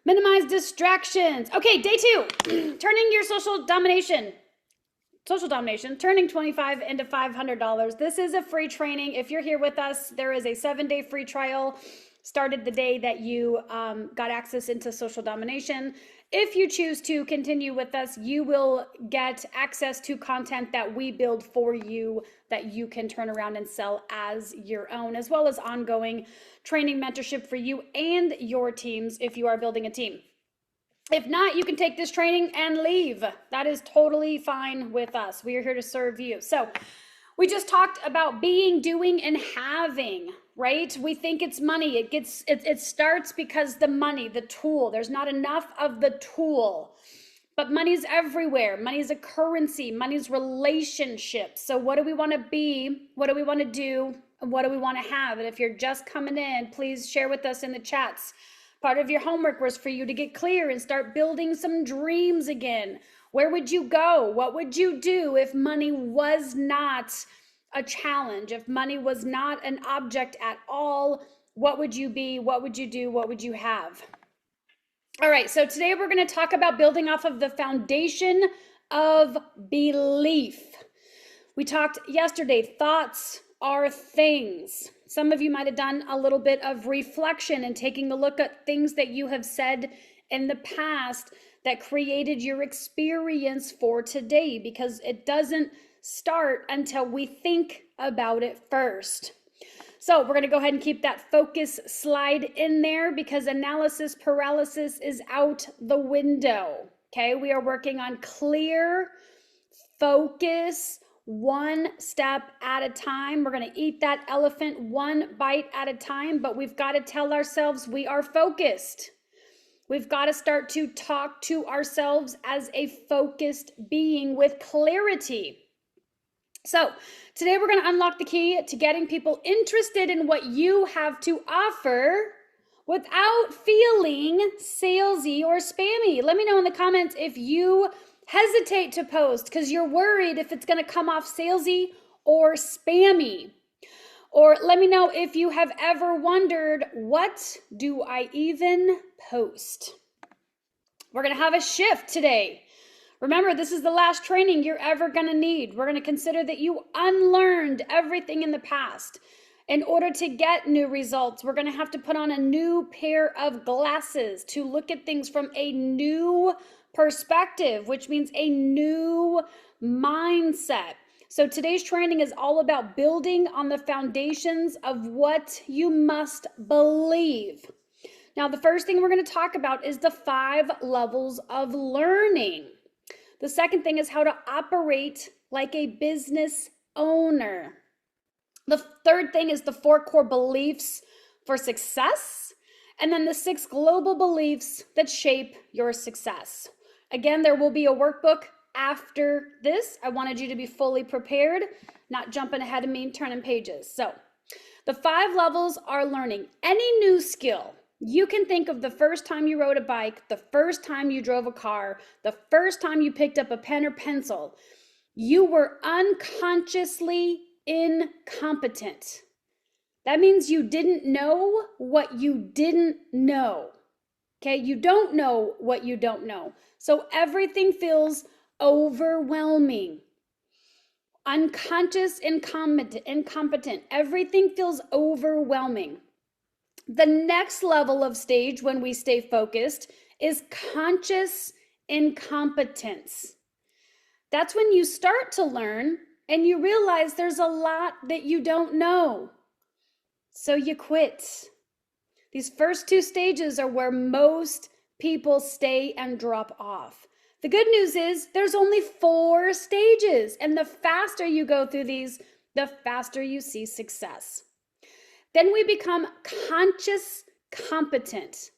Minimize distractions. Okay, day 2. Turning your social domination, turning 25 into $500. This is a free training. If you're here with us, there is a 7-day free trial. Started the day that you got access into social domination. If you choose to continue with us, you will get access to content that we build for you that you can turn around and sell as your own, as well as ongoing training mentorship for you and your teams if you are building a team. If not, you can take this training and leave. That is totally fine with us. We are here to serve you. So we just talked about being, doing, and having, right? We think it's money. It starts because the money, the tool, there's not enough of the tool. But money's everywhere. Money's a currency. Money's relationships. So what do we want to be? What do we want to do? And what do we want to have? And if you're just coming in, please share with us in the chats. Part of your homework was for you to get clear and start building some dreams again. Where would you go? What would you do if money was not a challenge? If money was not an object at all, what would you be? What would you do? What would you have? All right, so today we're going to talk about building off of the foundation of belief. We talked yesterday, thoughts are things. Some of you might have done a little bit of reflection and taking a look at things that you have said in the past that created your experience for today, because it doesn't start until we think about it first. So we're going to go ahead and keep that focus slide in there because analysis paralysis is out the window. Okay, we are working on clear focus, one step at a time. We're going to eat that elephant one bite at a time, but we've got to tell ourselves we are focused. We've got to start to talk to ourselves as a focused being with clarity. So today we're going to unlock the key to getting people interested in what you have to offer without feeling salesy or spammy. Let me know in the comments if you hesitate to post because you're worried if it's going to come off salesy or spammy. Or let me know if you have ever wondered, what do I even post? We're going to have a shift today. Remember, this is the last training you're ever going to need. We're going to consider that you unlearned everything in the past. In order to get new results, we're going to have to put on a new pair of glasses to look at things from a new perspective, which means a new mindset. So today's training is all about building on the foundations of what you must believe. Now, the first thing we're going to talk about is the 5 levels of learning. The second thing is how to operate like a business owner. The third thing is the 4 core beliefs for success. And then the 6 global beliefs that shape your success. Again, there will be a workbook after this. I wanted you to be fully prepared, not jumping ahead of me and turning pages. So the 5 levels are learning. Any new skill, you can think of the first time you rode a bike, the first time you drove a car, the first time you picked up a pen or pencil. You were unconsciously incompetent. That means you didn't know what you didn't know. Okay, you don't know what you don't know. So everything feels overwhelming. Unconscious, incompetent. Everything feels overwhelming. The next level of stage when we stay focused is conscious incompetence. That's when you start to learn and you realize there's a lot that you don't know. So you quit. These first 2 stages are where most people stay and drop off. The good news is there's only 4 stages, and the faster you go through these, the faster you see success. Then we become conscious competent.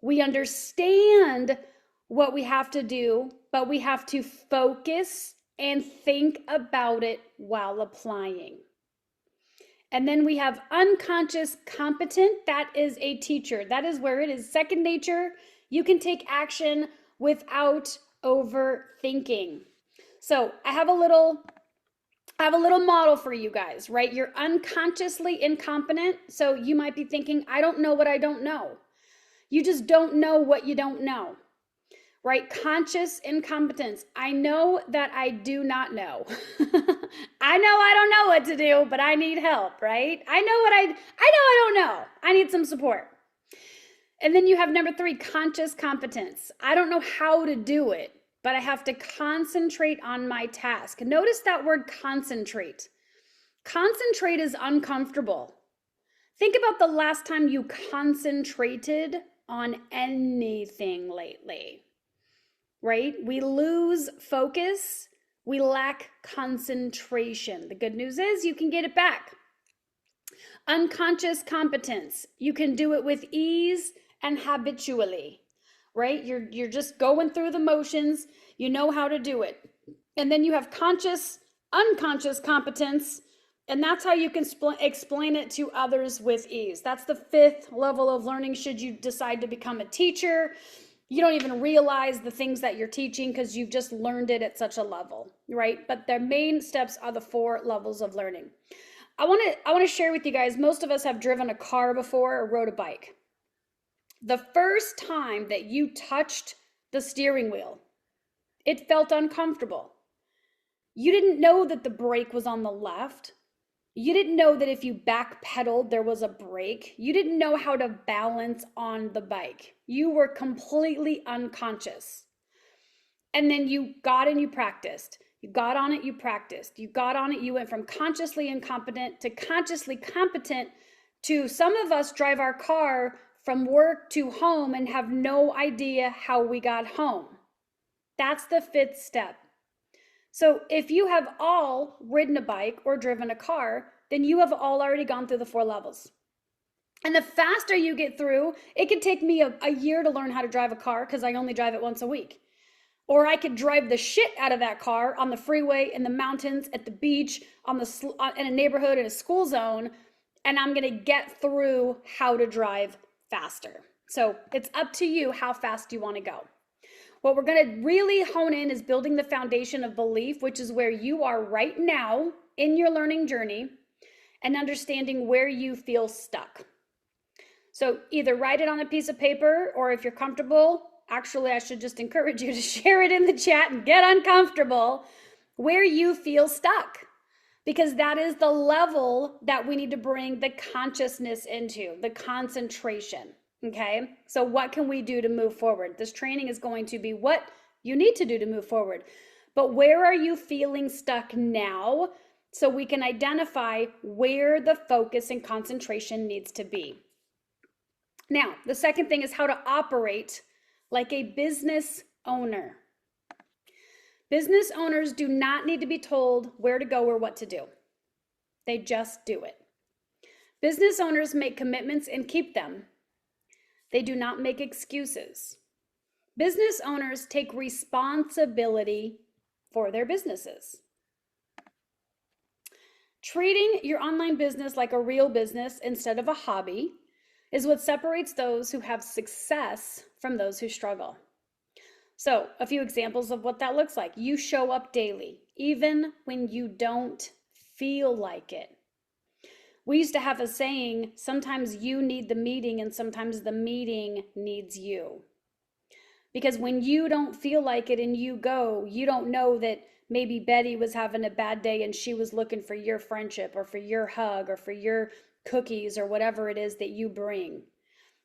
We understand what we have to do, but we have to focus and think about it while applying. And then we have unconscious competent. That is a teacher. That is where it is second nature. You can take action without overthinking. So I have a little model for you guys, right? You're unconsciously incompetent. So you might be thinking, I don't know what I don't know. You just don't know what you don't know, right? Conscious incompetence. I know that I do not know. I know I don't know what to do, but I need help, right? I know I don't know. I need some support. And then you have number 3, conscious competence. I don't know how to do it, but I have to concentrate on my task. Notice that word concentrate. Concentrate is uncomfortable. Think about the last time you concentrated on anything lately, right? We lose focus. We lack concentration. The good news is you can get it back. Unconscious competence. You can do it with ease and habitually, right? You're just going through the motions. You know how to do it. And then you have conscious, unconscious competence. And that's how you can explain it to others with ease. That's the 5th level of learning. Should you decide to become a teacher, you don't even realize the things that you're teaching because you've just learned it at such a level, right? But the main steps are the 4 levels of learning. I want to share with you guys, most of us have driven a car before or rode a bike. The first time that you touched the steering wheel, it felt uncomfortable. You didn't know that the brake was on the left. You didn't know that if you backpedaled, there was a brake. You didn't know how to balance on the bike. You were completely unconscious. And then you got and you practiced. You got on it, you practiced. You got on it, you went from consciously incompetent to consciously competent to some of us drive our car from work to home and have no idea how we got home. That's the 5th step. So if you have all ridden a bike or driven a car, then you have all already gone through the 4 levels. And the faster you get through, it could take me a year to learn how to drive a car because I only drive it once a week. Or I could drive the shit out of that car on the freeway, in the mountains, at the beach, in a neighborhood, in a school zone, and I'm gonna get through how to drive faster. So it's up to you how fast you wanna go. What we're going to really hone in is building the foundation of belief, which is where you are right now in your learning journey, and understanding where you feel stuck. So either write it on a piece of paper, or if you're comfortable, actually, I should just encourage you to share it in the chat and get uncomfortable where you feel stuck, because that is the level that we need to bring the consciousness into, the concentration. Okay, so what can we do to move forward? This training is going to be what you need to do to move forward. But where are you feeling stuck now, so we can identify where the focus and concentration needs to be. Now, the second thing is how to operate like a business owner. Business owners do not need to be told where to go or what to do. They just do it. Business owners make commitments and keep them. They do not make excuses. Business owners take responsibility for their businesses. Treating your online business like a real business instead of a hobby is what separates those who have success from those who struggle. So, a few examples of what that looks like. You show up daily, even when you don't feel like it. We used to have a saying, sometimes you need the meeting and sometimes the meeting needs you. Because when you don't feel like it and you go, you don't know that maybe Betty was having a bad day and she was looking for your friendship or for your hug or for your cookies or whatever it is that you bring.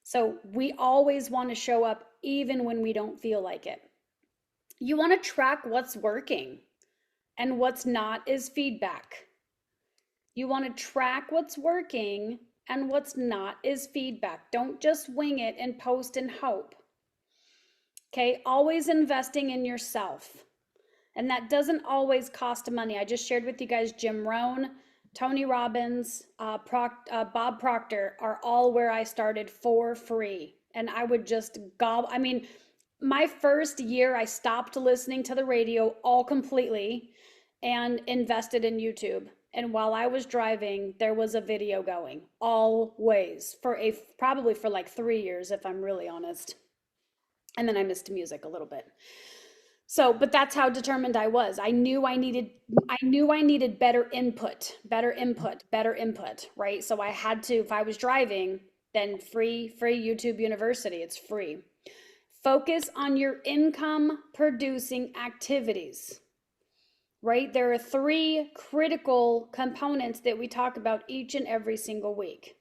So we always want to show up even when we don't feel like it. You want to track what's working, and what's not is feedback. You want to track what's working, and what's not is feedback. Don't just wing it and post and hope. Okay, always investing in yourself. And that doesn't always cost money. I just shared with you guys Jim Rohn, Tony Robbins, Bob Proctor are all where I started for free. And I would just gobble. I mean, my first year, I stopped listening to the radio all completely and invested in YouTube. And while I was driving, there was a video going always probably for like 3 years, if I'm really honest. And then I missed music a little bit. So, but that's how determined I was. I knew I needed better input, right? So I had to, if I was driving, then free YouTube University. It's free. Focus on your income producing activities, right? There are 3 critical components that we talk about each and every single week,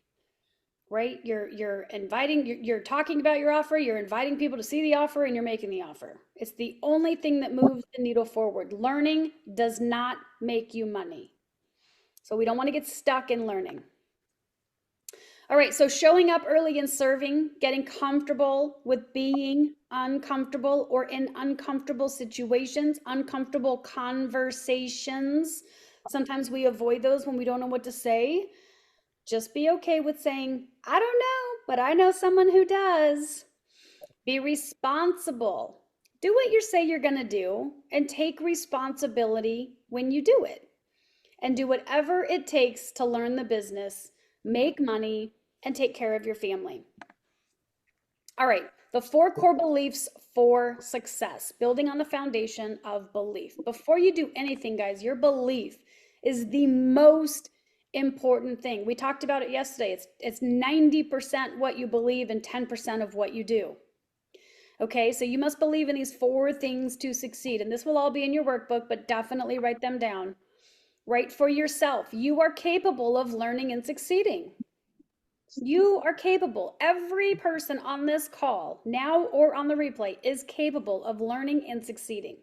right? You're talking about your offer, you're inviting people to see the offer, and you're making the offer. It's the only thing that moves the needle forward. Learning does not make you money. So we don't want to get stuck in learning. All right, so showing up early and serving, getting comfortable with being uncomfortable or in uncomfortable situations, uncomfortable conversations. Sometimes we avoid those when we don't know what to say. Just be okay with saying, I don't know, but I know someone who does. Be responsible. Do what you say you're going to do and take responsibility when you do it. And do whatever it takes to learn the business, make money, and take care of your family. All right, the 4 core beliefs for success, building on the foundation of belief. Before you do anything, guys, your belief is the most important thing. We talked about it yesterday. It's 90% what you believe and 10% of what you do. Okay, so you must believe in these 4 things to succeed. And this will all be in your workbook, but definitely write them down. Write for yourself. You are capable of learning and succeeding. You are capable. Every person on this call, now or on the replay, is capable of learning and succeeding.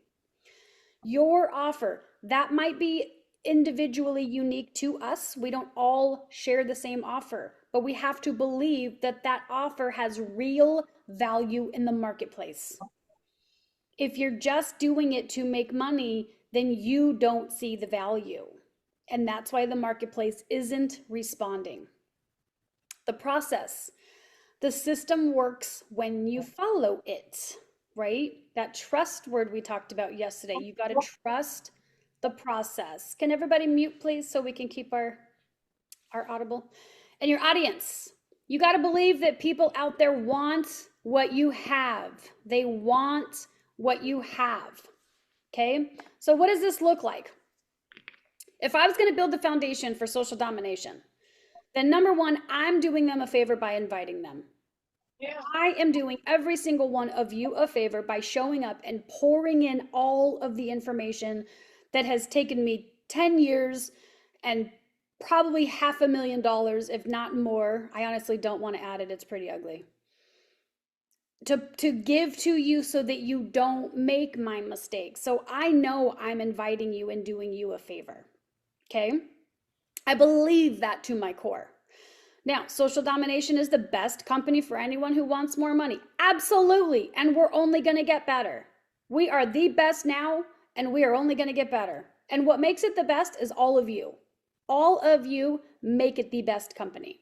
Your offer, that might be individually unique to us. We don't all share the same offer, but we have to believe that that offer has real value in the marketplace. If you're just doing it to make money, then you don't see the value. And that's why the marketplace isn't responding. The process, the system works when you follow it, right? That trust word we talked about yesterday. You got to trust the process. Can everybody mute, please, so we can keep our audible? And your audience, you got to believe that people out there want what you have. They want what you have. Okay, so what does this look like? If I was going to build the foundation for social domination, then number 1, I'm doing them a favor by inviting them. Yeah. I am doing every single one of you a favor by showing up and pouring in all of the information that has taken me 10 years and probably $500,000, if not more. I honestly don't want to add it. It's pretty ugly. To give to you so that you don't make my mistakes. So I know I'm inviting you and doing you a favor. Okay? I believe that to my core. Now, Social Domination is the best company for anyone who wants more money. Absolutely. And we're only going to get better. We are the best now, and we are only going to get better. And what makes it the best is all of you. All of you make it the best company.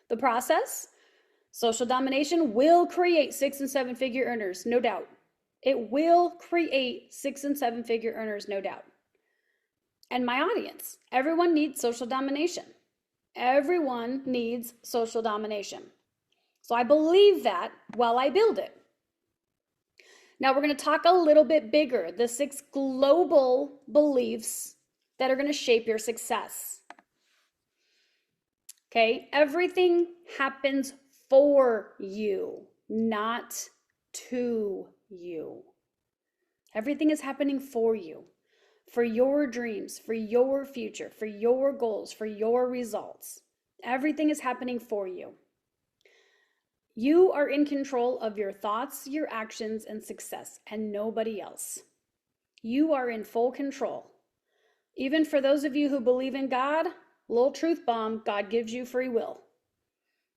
The process, Social Domination will create 6- and 7-figure earners, no doubt. It will create 6- and 7-figure earners, no doubt. And my audience, everyone needs social domination. Everyone needs social domination. So I believe that while I build it. Now we're going to talk a little bit bigger, the 6 global beliefs that are going to shape your success. Okay, everything happens for you, not to you. Everything is happening for you. For your dreams, for your future, for your goals, for your results. Everything is happening for you. You are in control of your thoughts, your actions, and success, and nobody else. You are in full control. Even for those of you who believe in God, little truth bomb, God gives you free will.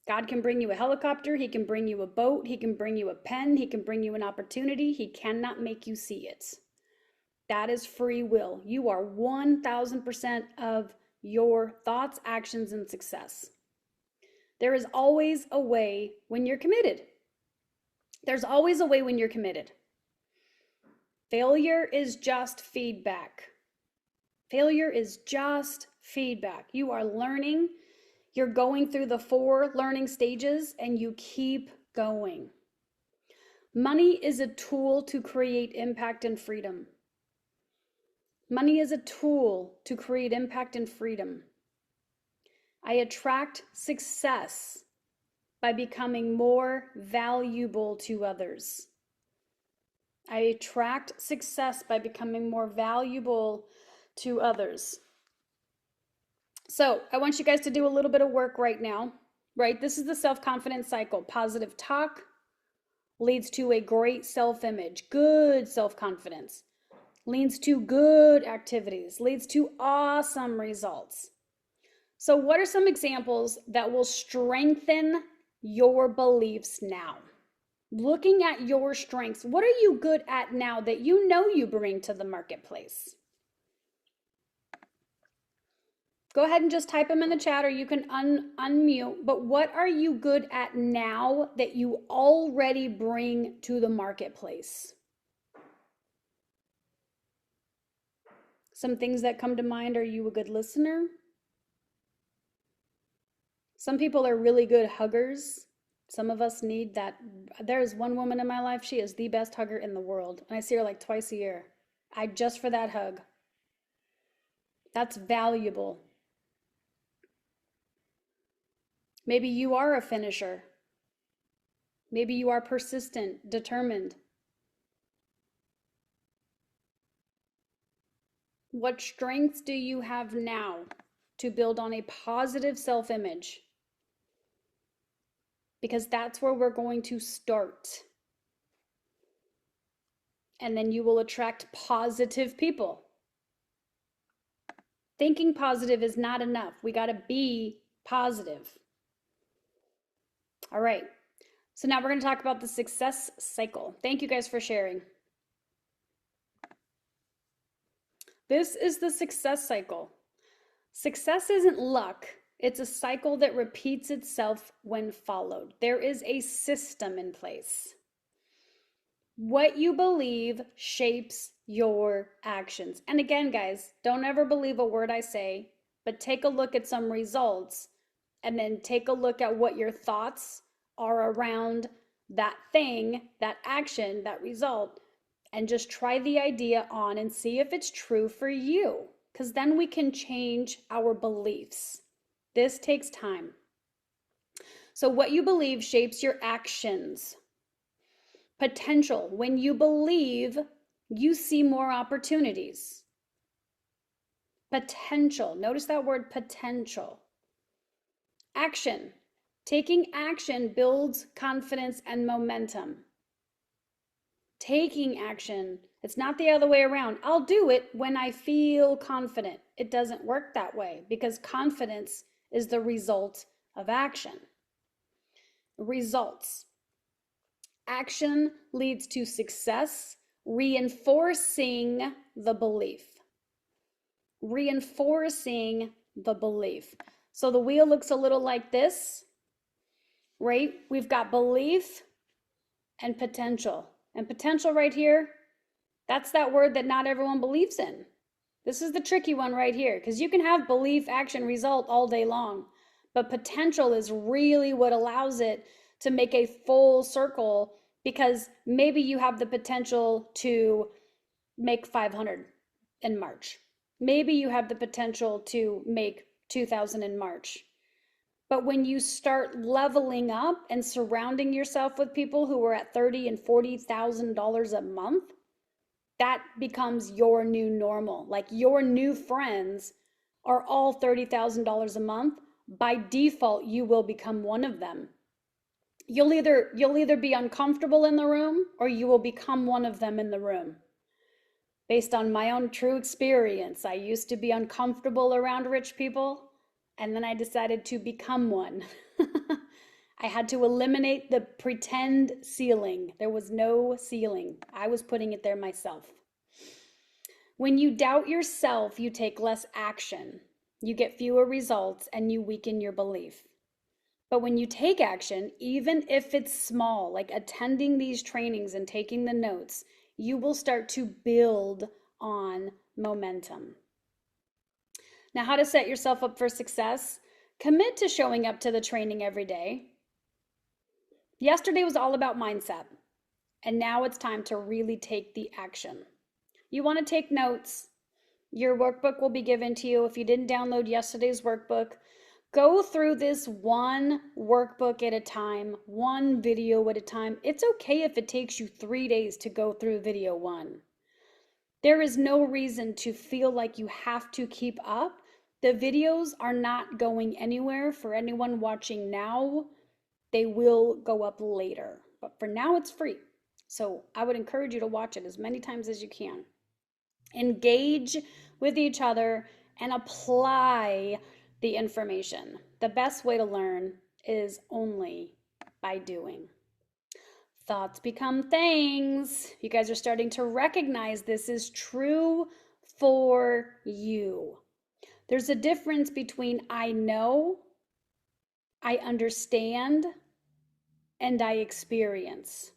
God can bring you a helicopter, He can bring you a boat, He can bring you a pen, He can bring you an opportunity. He cannot make you see it. That is free will. You are 1,000% of your thoughts, actions, and success. There is always a way when you're committed. There's always a way when you're committed. Failure is just feedback. Failure is just feedback. You are learning. You're going through the 4 learning stages and you keep going. Money is a tool to create impact and freedom. Money is a tool to create impact and freedom. I attract success by becoming more valuable to others. I attract success by becoming more valuable to others. So I want you guys to do a little bit of work right now, right? This is the self-confidence cycle. Positive talk leads to a great self-image, good self-confidence, leads to good activities, leads to awesome results. So what are some examples that will strengthen your beliefs now? Looking at your strengths, what are you good at now that you know you bring to the marketplace? Go ahead and just type them in the chat, or you can unmute. But what are you good at now that you already bring to the marketplace? Some things that come to mind: are you a good listener? Some people are really good huggers. Some of us need that. There's one woman in my life, she is the best hugger in the world. And I see her like twice a year. Just for that hug. That's valuable. Maybe you are a finisher. Maybe you are persistent, determined. What strengths do you have now to build on a positive self-image? Because that's where we're going to start. And then you will attract positive people. Thinking positive is not enough. We got to be positive. All right. So now we're going to talk about the success cycle. Thank you guys for sharing. This is the success cycle. Success isn't luck. It's a cycle that repeats itself when followed. There is a system in place. What you believe shapes your actions. And again, guys, don't ever believe a word I say, but take a look at some results and then take a look at what your thoughts are around that thing, that action, that result, and just try the idea on and see if it's true for you, because then we can change our beliefs. This takes time. So what you believe shapes your actions. Potential. When you believe, you see more opportunities. Potential. Notice that word, potential. Action. Taking action builds confidence and momentum. Taking action. It's not the other way around. I'll do it when I feel confident. It doesn't work that way, because confidence is the result of action. Results. Action leads to success, reinforcing the belief. Reinforcing the belief. So the wheel looks a little like this, right? We've got belief and potential. And potential right here, that's that word that not everyone believes in. This is the tricky one right here, because you can have belief, action, result all day long, but potential is really what allows it to make a full circle, because maybe you have the potential to make 500 in March. Maybe you have the potential to make 2,000 in March. But when you start leveling up and surrounding yourself with people who are at $30,000 and $40,000 a month, that becomes your new normal. Like, your new friends are all $30,000 a month. By default, you will become one of them. You'll either be uncomfortable in the room, or you will become one of them in the room. Based on my own true experience, I used to be uncomfortable around rich people, and then I decided to become one. I had to eliminate the pretend ceiling. There was no ceiling. I was putting it there myself. When you doubt yourself, you take less action. You get fewer results, and you weaken your belief. But when you take action, even if it's small, like attending these trainings and taking the notes, you will start to build on momentum. Now, how to set yourself up for success? Commit to showing up to the training every day. Yesterday was all about mindset, and now it's time to really take the action. You want to take notes. Your workbook will be given to you. If you didn't download yesterday's workbook, Go through this one workbook at a time, one video at a time. It's okay if it takes you 3 days to go through video one. There is no reason to feel like you have to keep up. The videos are not going anywhere for anyone watching now. They will go up later, but for now it's free. So I would encourage you to watch it as many times as you can. Engage with each other and apply the information. The best way to learn is only by doing. Thoughts become things. You guys are starting to recognize this is true for you. There's a difference between I know, I understand, and I experience.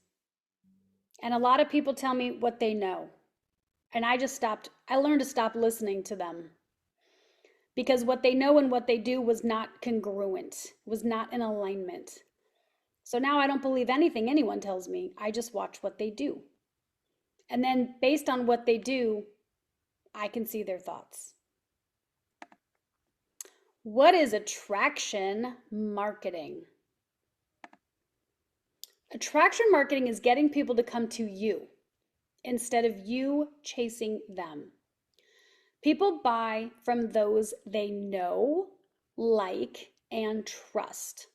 And a lot of people tell me what they know. And I learned to stop listening to them. Because what they know and what they do was not congruent, was not in alignment. So now I don't believe anything anyone tells me. I just watch what they do. And then based on what they do, I can see their thoughts. What is attraction marketing? Attraction marketing is getting people to come to you instead of you chasing them. People buy from those they know, like, and trust.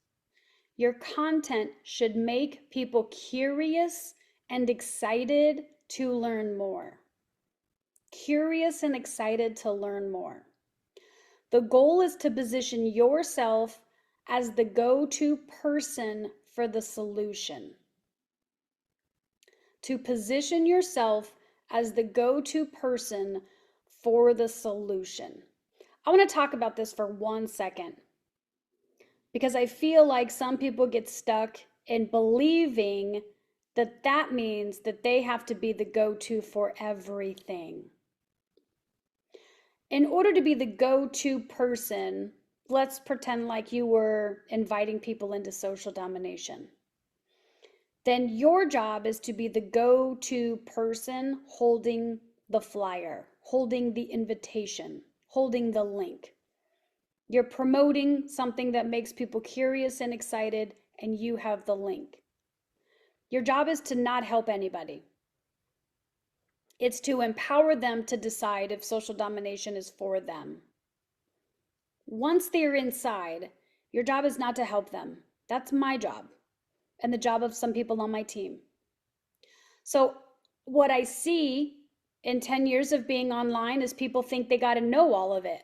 Your content should make people curious and excited to learn more. Curious and excited to learn more. The goal is to position yourself as the go-to person for the solution. To position yourself as the go-to person for the solution. I want to talk about this for 1 second because I feel like some people get stuck in believing that that means that they have to be the go-to for everything. In order to be the go-to person, let's pretend like you were inviting people into social domination. Then your job is to be the go-to person holding the flyer, holding the invitation, holding the link. You're promoting something that makes people curious and excited, and you have the link. Your job is to not help anybody. It's to empower them to decide if social domination is for them. Once they're inside, your job is not to help them. That's my job and the job of some people on my team. So what I see in 10 years of being online is people think they got to know all of it.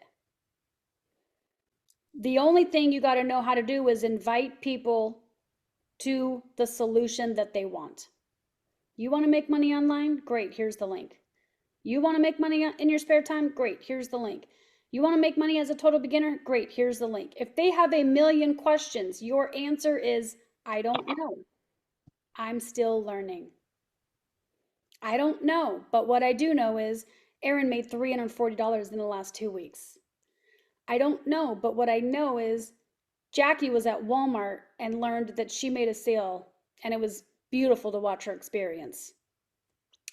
The only thing you got to know how to do is invite people to the solution that they want. You want to make money online? Great, here's the link. You want to make money in your spare time? Great, here's the link. You want to make money as a total beginner? Great, here's the link. If they have a million questions, your answer is, I don't know. I'm still learning. I don't know, but what I do know is Erin made $340 in the last 2 weeks. I don't know, but what I know is Jackie was at Walmart and learned that she made a sale, and it was beautiful to watch her experience.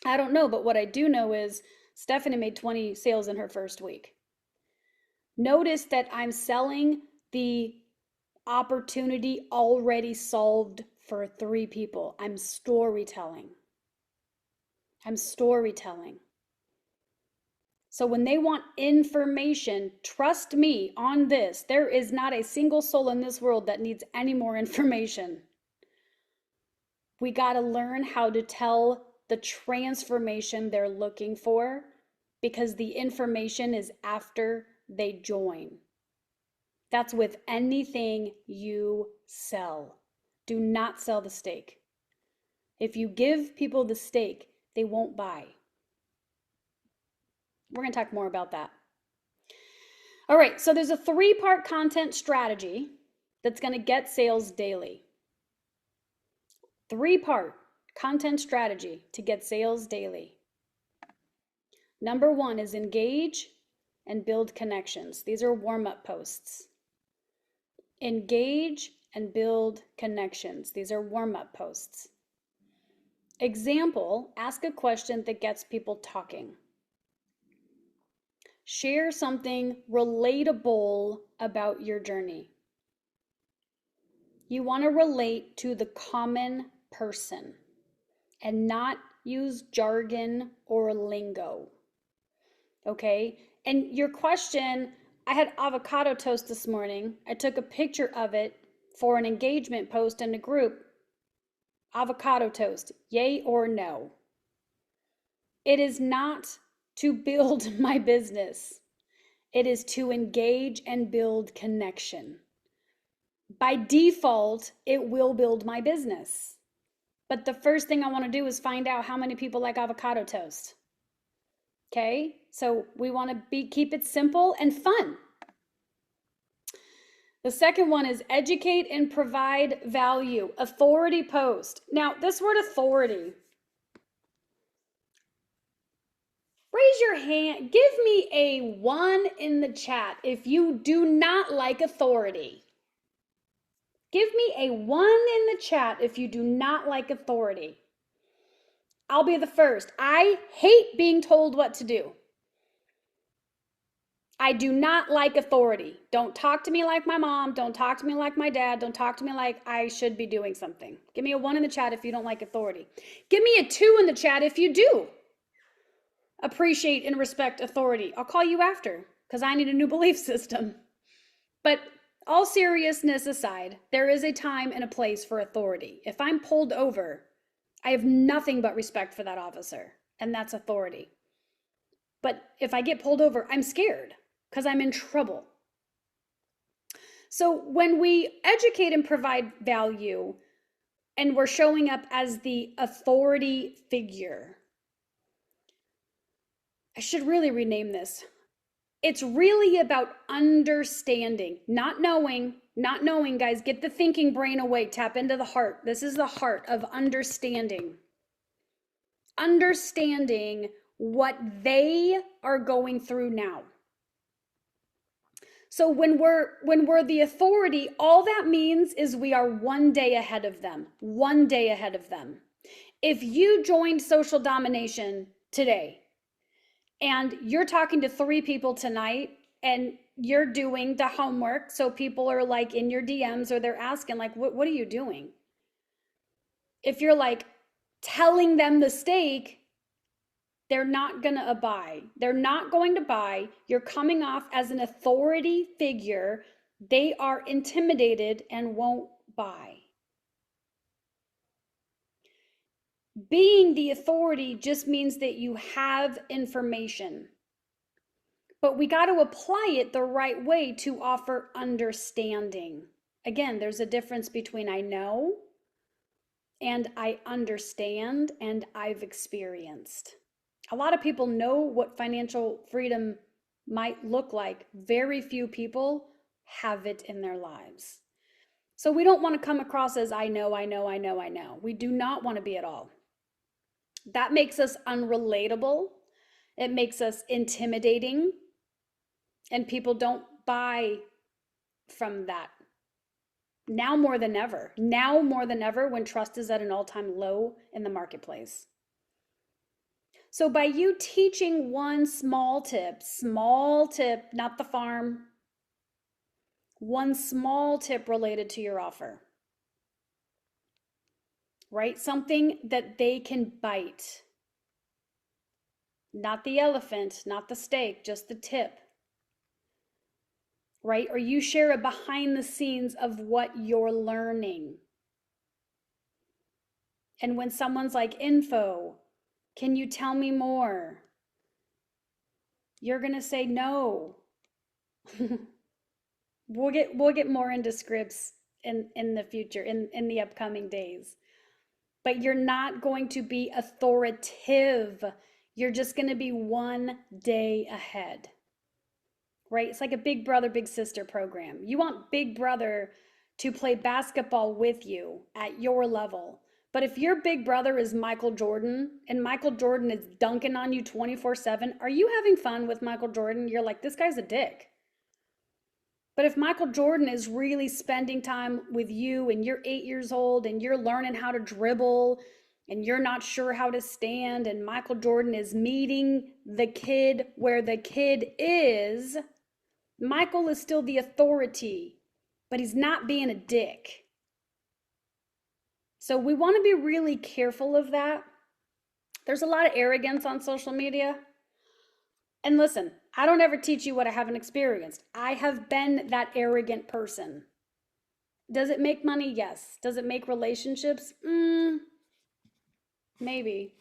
I don't know, but what I do know is Stephanie made 20 sales in her first week. Notice that I'm selling the opportunity already solved for 3 people. I'm storytelling. So when they want information, trust me on this, there is not a single soul in this world that needs any more information. We got to learn how to tell the transformation they're looking for, because the information is after they join. That's with anything you sell. Do not sell the steak. If you give people the steak, they won't buy. We're going to talk more about that. All right, so there's a 3-part content strategy that's going to get sales daily. 3-part content strategy to get sales daily. Number 1 is engage and build connections. These are warm-up posts. Engage and build connections. These are warm-up posts. Example, ask a question that gets people talking. Share something relatable about your journey. You want to relate to the common person and not use jargon or lingo. Okay? And your question, I had avocado toast this morning. I took a picture of it for an engagement post in a group. Avocado toast, yay or no? It is not to build my business. It is to engage and build connection. By default, it will build my business. But the first thing I want to do is find out how many people like avocado toast. Okay? So we want to keep it simple and fun. The second one is educate and provide value. Authority post. Now, this word authority. Raise your hand. Give me a 1 in the chat if you do not like authority. Give me a 1 in the chat if you do not like authority. I'll be the first. I hate being told what to do. I do not like authority. Don't talk to me like my mom. Don't talk to me like my dad. Don't talk to me like I should be doing something. Give me a 1 in the chat if you don't like authority. Give me a 2 in the chat if you do appreciate and respect authority. I'll call you after because I need a new belief system. But all seriousness aside, there is a time and a place for authority. If I'm pulled over, I have nothing but respect for that officer, and that's authority. But if I get pulled over, I'm scared because I'm in trouble. So when we educate and provide value and we're showing up as the authority figure, I should really rename this. It's really about understanding, not knowing, guys. Get the thinking brain away, tap into the heart. This is the heart of understanding. Understanding what they are going through now. So when we're the authority, all that means is we are 1 day ahead of them. 1 day ahead of them. If you joined Social Domination today, and you're talking to 3 people tonight and you're doing the homework, so people are like in your DMs or they're asking like, what are you doing? If you're like telling them the stake, they're not going to buy. They're not going to buy. You're coming off as an authority figure. They are intimidated and won't buy. Being the authority just means that you have information, but we got to apply it the right way to offer understanding. Again, there's a difference between I know and I understand and I've experienced. A lot of people know what financial freedom might look like. Very few people have it in their lives. So we don't want to come across as I know. We do not want to be at all. That makes us unrelatable. It makes us intimidating. And people don't buy from that. Now more than ever. Now more than ever when trust is at an all-time low in the marketplace. So by you teaching one small tip, not the farm, one small tip related to your offer, right? Something that they can bite. Not the elephant, not the steak, just the tip, right? Or you share a behind the scenes of what you're learning. And when someone's like, info, can you tell me more? You're going to say no. We'll get more into scripts in the future, in the upcoming days. But you're not going to be authoritative. You're just going to be 1 day ahead, right? It's like a big brother, big sister program. You want big brother to play basketball with you at your level. But if your big brother is Michael Jordan and Michael Jordan is dunking on you 24/7, are you having fun with Michael Jordan? You're like, this guy's a dick. But if Michael Jordan is really spending time with you and you're 8 years old and you're learning how to dribble and you're not sure how to stand, and Michael Jordan is meeting the kid where the kid is, Michael is still the authority, but he's not being a dick. So we want to be really careful of that. There's a lot of arrogance on social media. And listen, I don't ever teach you what I haven't experienced. I have been that arrogant person. Does it make money? Yes. Does it make relationships? Maybe.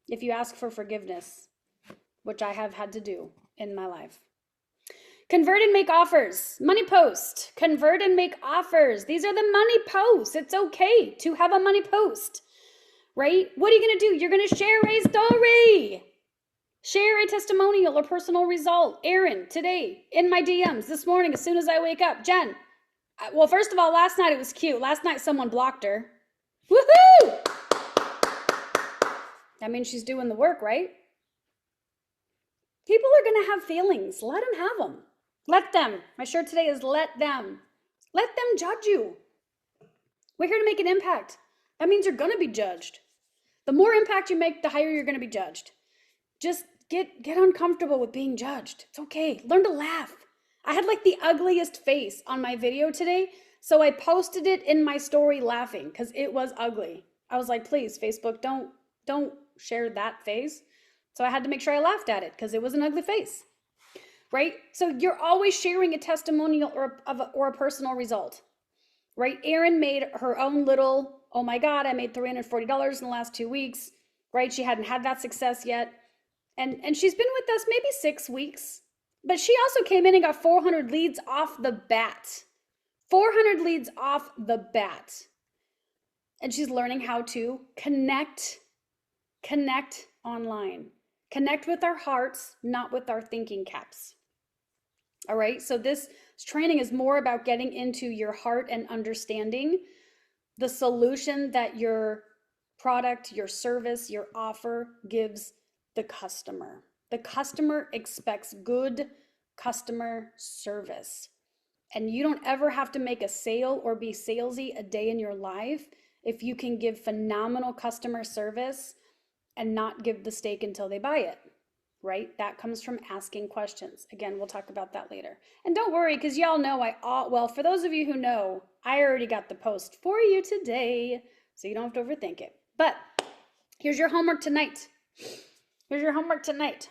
If you ask for forgiveness, which I have had to do in my life. Convert and make offers. Money post. Convert and make offers. These are the money posts. It's okay to have a money post, right? What are you going to do? You're going to share a story. Share a testimonial or personal result. Erin, today, in my DMs this morning, as soon as I wake up. Jen, well, first of all, last night it was cute. Last night someone blocked her. Woohoo! That means she's doing the work, right? People are going to have feelings. Let them have them. Let them. My shirt today is let them. Let them judge you. We're here to make an impact. That means you're going to be judged. The more impact you make, the higher you're going to be judged. Just get uncomfortable with being judged. It's okay. Learn to laugh. I had like the ugliest face on my video today, so I posted it in my story laughing because it was ugly. I was like, please, Facebook, don't share that face. So I had to make sure I laughed at it because it was an ugly face, right? So you're always sharing a testimonial or a personal result, right? Erin made her own little, oh my God, I made $340 in the last 2 weeks, right? She hadn't had that success yet. And she's been with us maybe 6 weeks, but she also came in and got 400 leads off the bat. 400 leads off the bat. And she's learning how to connect online. Connect with our hearts, not with our thinking caps. All right, so this training is more about getting into your heart and understanding the solution that your product, your service, your offer gives the customer. The customer expects good customer service. And you don't ever have to make a sale or be salesy a day in your life if you can give phenomenal customer service and not give the steak until they buy it, right? That comes from asking questions. Again, we'll talk about that later. And don't worry, because y'all know well, for those of you who know, I already got the post for you today, so you don't have to overthink it. But here's your homework tonight. Here's your homework tonight.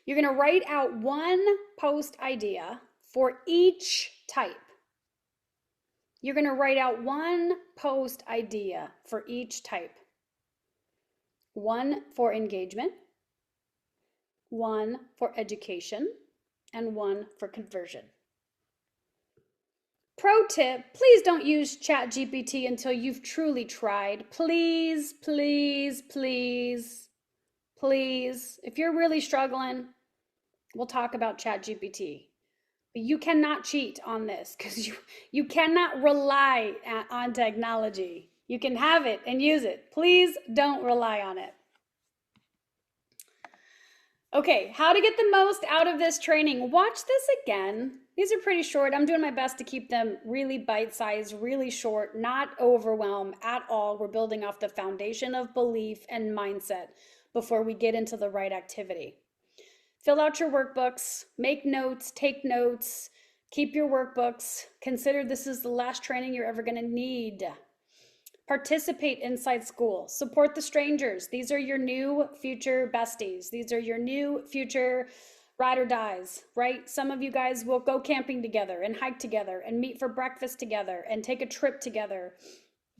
You're going to write out one post idea for each type. You're going to write out one post idea for each type. One for engagement, one for education, and one for conversion. Pro tip, please don't use ChatGPT until you've truly tried. Please, please, please, please. If you're really struggling, we'll talk about ChatGPT. But you cannot cheat on this because you cannot rely on technology. You can have it and use it. Please don't rely on it. Okay, how to get the most out of this training. Watch this again. These are pretty short. I'm doing my best to keep them really bite-sized, really short, not overwhelm at all. We're building off the foundation of belief and mindset before we get into the right activity. Fill out your workbooks, make notes, take notes, keep your workbooks. Consider this is the last training you're ever going to need. Participate inside school. Support the strangers. These are your new future besties. These are your new future ride or dies, right? Some of you guys will go camping together and hike together and meet for breakfast together and take a trip together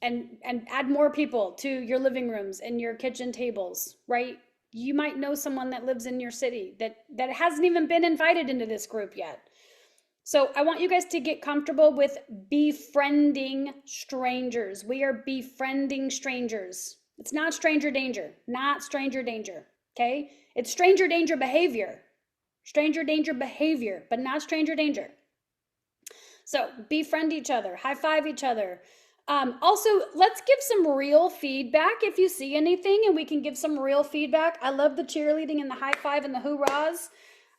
and add more people to your living rooms and your kitchen tables, right? You might know someone that lives in your city that hasn't even been invited into this group yet. So I want you guys to get comfortable with befriending strangers. We are befriending strangers. It's not stranger danger, not stranger danger, okay? It's stranger danger behavior. Stranger danger behavior, but not stranger danger. So befriend each other, high five each other. Also, let's give some real feedback if you see anything and we can give some real feedback. I love the cheerleading and the high five and the hoorahs.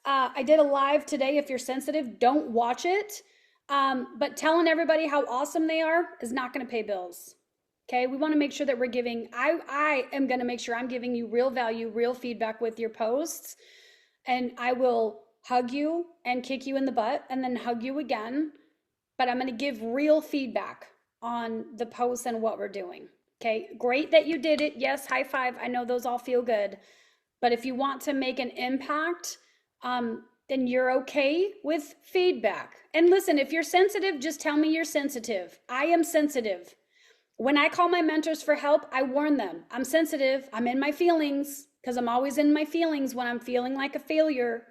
I did a live today. If you're sensitive, don't watch it. But telling everybody how awesome they are is not going to pay bills. Okay, we want to make sure that we're giving, I am going to make sure I'm giving you real value, real feedback with your posts. And I will hug you and kick you in the butt and then hug you again. But I'm going to give real feedback on the posts and what we're doing. Okay, great that you did it. Yes, high five. I know those all feel good. But if you want to make an impact, then you're okay with feedback. And listen, if you're sensitive, just tell me you're sensitive. I am sensitive. When I call my mentors for help, I warn them. I'm sensitive. I'm in my feelings because I'm always in my feelings when I'm feeling like a failure.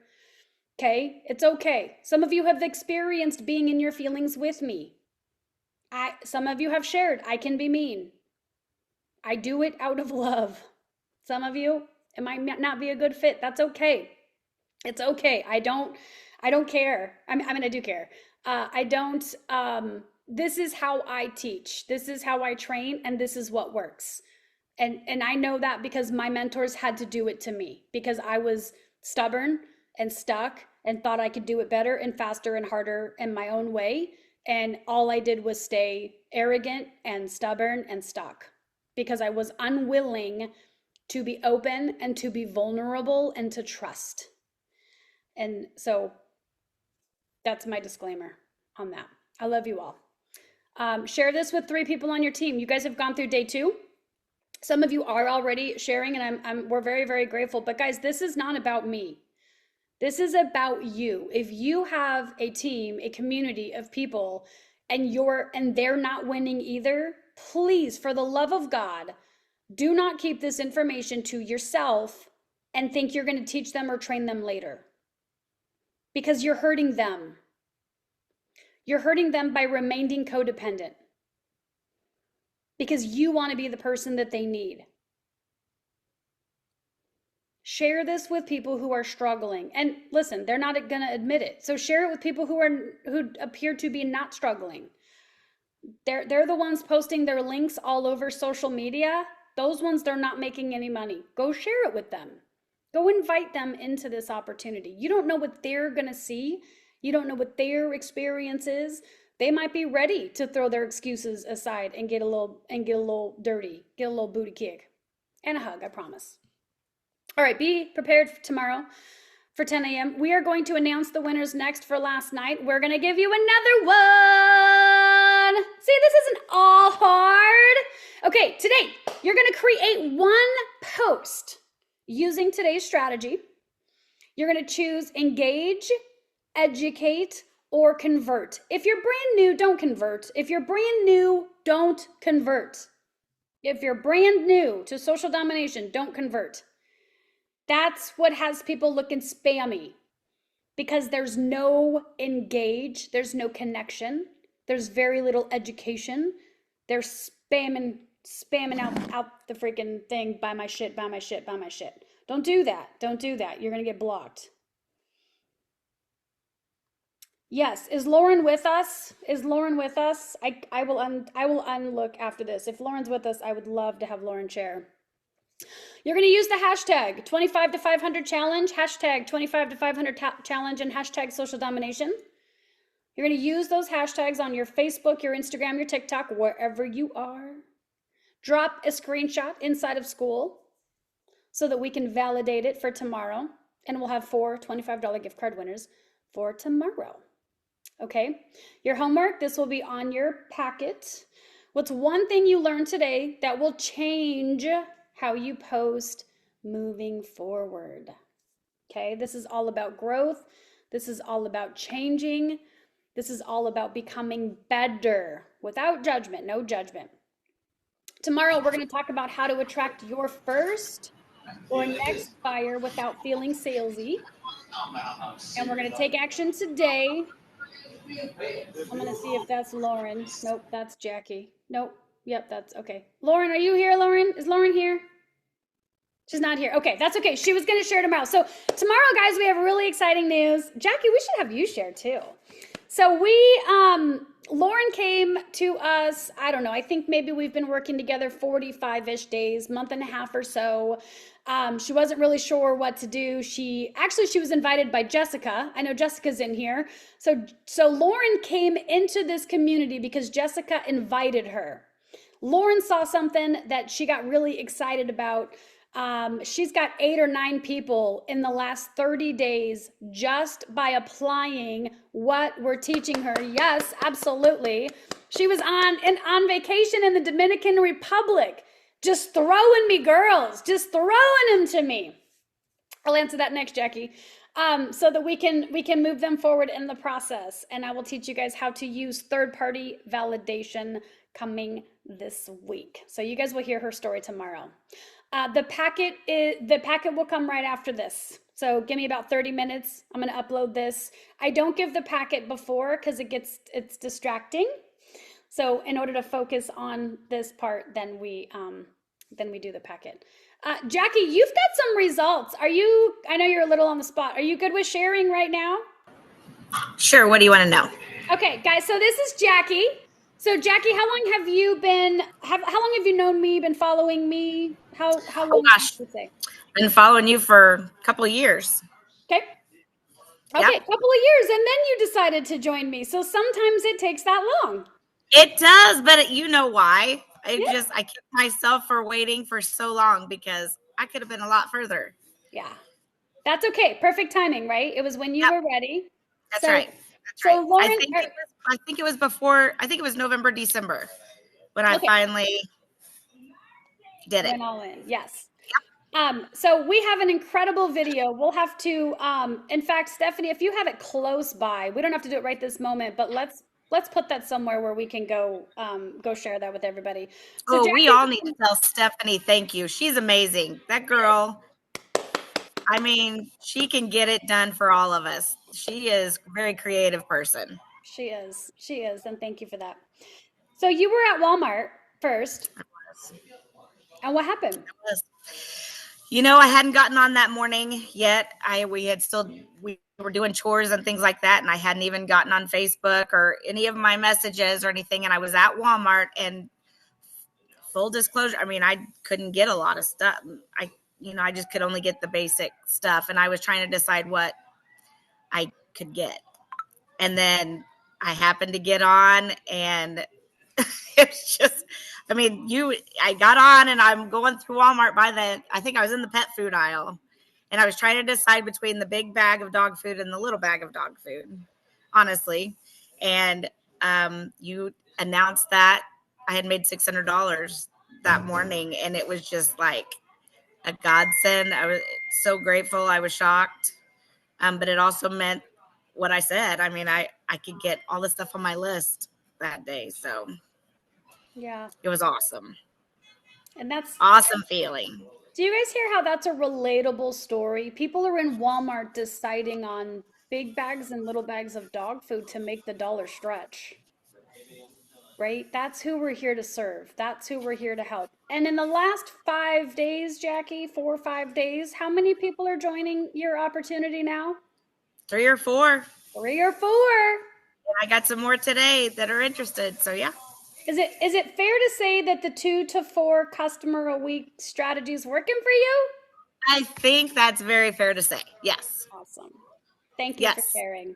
Okay, it's okay. Some of you have experienced being in your feelings with me. Some of you have shared, I can be mean. I do it out of love. Some of you, it might not be a good fit. That's okay. It's okay. I don't care. I mean, I do care. This is how I teach. This is how I train, and this is what works. And I know that because my mentors had to do it to me because I was stubborn and stuck and thought I could do it better and faster and harder in my own way. And all I did was stay arrogant and stubborn and stuck because I was unwilling to be open and to be vulnerable and to trust. And so that's my disclaimer on that. I love you all. Share this with 3 people on your team. You guys have gone through day 2. Some of you are already sharing, and we're very, very grateful. But guys, this is not about me. This is about you. If you have a team, a community of people, and they're not winning either, please, for the love of God, do not keep this information to yourself and think you're going to teach them or train them later. Because you're hurting them. You're hurting them by remaining codependent. Because you want to be the person that they need. Share this with people who are struggling. And listen, they're not going to admit it. So share it with people who appear to be not struggling. They're the ones posting their links all over social media. Those ones, they're not making any money. Go share it with them. Go invite them into this opportunity. You don't know what they're going to see. You don't know what their experience is. They might be ready to throw their excuses aside and get a little dirty, get a little booty kick and a hug, I promise. All right, be prepared for tomorrow for 10 a.m. We are going to announce the winners next for last night. We're going to give you another one. See, this isn't all hard. Okay, today you're going to create one post using today's strategy. You're going to choose engage, educate, or convert. If you're brand new, don't convert. If you're brand new, don't convert. If you're brand new to social domination, don't convert. That's what has people looking spammy because there's no engage, there's no connection, there's very little education. They're spamming out the freaking thing, buy my shit, buy my shit, buy my shit. Don't do that. Don't do that. You're going to get blocked. Yes. Is Lauren with us? Is Lauren with us? I will unlook after this. If Lauren's with us, I would love to have Lauren share. You're going to use the hashtag 25 to 500 challenge, hashtag 25 to 500 challenge, and hashtag social domination. You're going to use those hashtags on your Facebook, your Instagram, your TikTok, wherever you are. Drop a screenshot inside of school so that we can validate it for tomorrow. And we'll have 4 $25 gift card winners for tomorrow. Okay, your homework, this will be on your packet. What's one thing you learned today that will change how you post moving forward? Okay, this is all about growth. This is all about changing. This is all about becoming better without judgment, no judgment. Tomorrow, we're going to talk about how to attract your first or next buyer without feeling salesy. And we're going to take action today. I'm going to see if that's Lauren. Nope, that's Jackie. Nope. Yep, that's okay. Lauren, are you here, Lauren? Is Lauren here? She's not here. Okay, that's okay. She was going to share tomorrow. So tomorrow, guys, we have really exciting news. Jackie, we should have you share too. So Lauren came to us, I don't know, I think maybe we've been working together 45-ish days, month and a half or so. She wasn't really sure what to do. She was invited by Jessica. I know Jessica's in here. So Lauren came into this community because Jessica invited her. Lauren saw something that she got really excited about. She's got 8 or 9 people in the last 30 days just by applying what we're teaching her. Yes, absolutely. She was on vacation in the Dominican Republic, just throwing me girls, just throwing them to me. I'll answer that next, Jackie. So that we can move them forward in the process. And I will teach you guys how to use third-party validation coming this week. So you guys will hear her story tomorrow. The packet will come right after this. So give me about 30 minutes. I'm going to upload this. I don't give the packet before because it's distracting. So in order to focus on this part, then we do the packet. Jackie, you've got some results. I know you're a little on the spot. Are you good with sharing right now? Sure. What do you want to know? Okay, guys, so this is Jackie. So Jackie, how long have you known me, been following me? How long? Oh gosh, would you say? been following you for a couple of years. Okay. Okay, Yep. a couple of years, and then you decided to join me. So sometimes it takes that long. It does, but you know why? I Yeah. kept myself for waiting for so long because I could have been a lot further. Yeah. That's okay. Perfect timing, right? It was when you were ready. That's So, right. That's so right. Lauren, I think it was November, December when I okay, finally did it. went all in. Yes. So we have an incredible video. We'll have to, in fact, Stephanie, if you have it close by, we don't have to do it right this moment, but let's put that somewhere where we can go share that with everybody. So Oh, Jackie, we all need to tell Stephanie thank you. She's amazing. That girl, I mean, she can get it done for all of us. She is a very creative person. she is, and thank you for that. So you were at Walmart first, and what happened? You know, I hadn't gotten on that morning yet. We were doing chores and things like that, and I hadn't even gotten on Facebook or any of my messages or anything. And I was at Walmart, and full disclosure, I mean, I couldn't get a lot of stuff. I just could only get the basic stuff, and I was trying to decide what I could get. And then I happened to get on, and it's just, I mean, I got on and I'm going through Walmart I think I was in the pet food aisle, and I was trying to decide between the big bag of dog food and the little bag of dog food, honestly. And you announced that I had made $600 that morning, and it was just like a godsend. I was so grateful. I was shocked. But it also meant what I said. I mean, I could get all the stuff on my list that day. So Yeah, it was awesome. and that's Awesome feeling. Do you guys hear how that's a relatable story? People are in Walmart deciding on big bags and little bags of dog food to make the dollar stretch, right? That's who we're here to serve. That's who we're here to help. And in the last 5 days, Jackie, 4 or 5 days, how many people are joining your opportunity now? 3 or 4. 3 or 4. And I got some more today that are interested. So yeah. Is it fair to say that the 2 to 4 customer a week strategy is working for you? I think that's very fair to say. Yes. Awesome. Thank you for sharing.